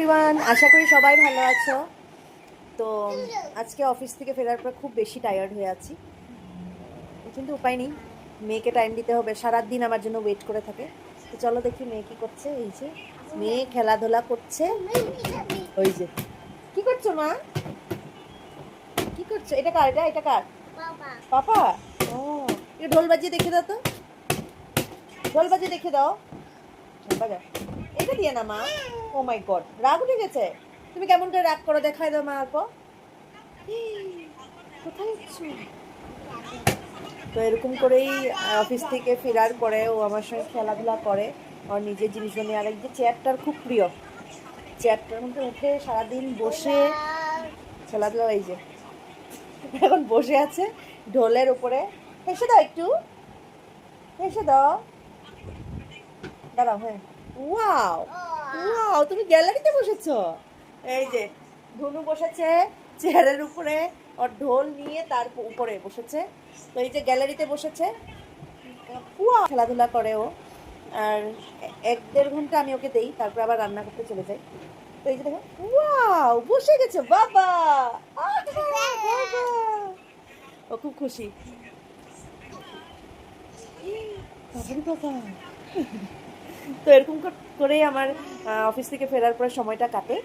Everyone, আশা করি সবাই ভালো আছো। তো আজকে অফিস থেকে ফেরার পর খুব বেশি টায়ার্ড হয়ে আছি, কিন্তু উপায় নেই, মেয়েকে টাইম দিতে হবে। সারাদিন আমার জন্য ওয়েট করে থাকে। তো চলো দেখি মেয়ে কি করছে। এই যে মেয়ে খেলাধুলা করছে। ওই যে কি করছো মা, কি করছো? এটা কার? এটা কার? পাপা। ও, এটা ঢোল বাজিয়ে দেখে দাও তো, ঢোল বাজিয়ে দেখে দাও। বাজা, এটা দিয়ে না মা। ও মাই গড, রাগ উঠে গেছে। তুমি কেমন করে রাগ করো দেখাই দাও মা। অল্প কোথায় যাচ্ছ? তো এরকম করেই অফিস থেকে ফেরার পরে ও আমার সঙ্গে খেলাধুলা করে, ওর নিজের জিনিসগুলো নিয়ে। আর এই যে চেয়ারটার খুব প্রিয়, চেয়ারটার মধ্যে উঠে সারাদিন বসে খেলাধুলা। এই যে এখন বসে আছে ঢোলের উপরে। হেসে দাও একটু, হেসে দাও, দাঁড়াও। হ্যাঁ, ওয়াও ওয়াও, তুমি গ্যালারিতে বসেছো। এই যে ধনু বসেছে চেয়ারের উপরে, ওর ঢোল নিয়ে তার উপরে বসেছে। তো এই যে গ্যালারিতে বসেছে, ওয়া খেলাধুলা করে ও। আর 1-1.5 ঘন্টা আমি ওকে দেই, তারপর আবার রান্না করতে চলে যাই। তো এই যে দেখো, ওয়াও বসে গেছে বাবা। বাবা, ও খুব খুশি। বাবারে বাবা। তো এরকম করেই আমার অফিস থেকে ফেরার পরে সময়টা কাটে।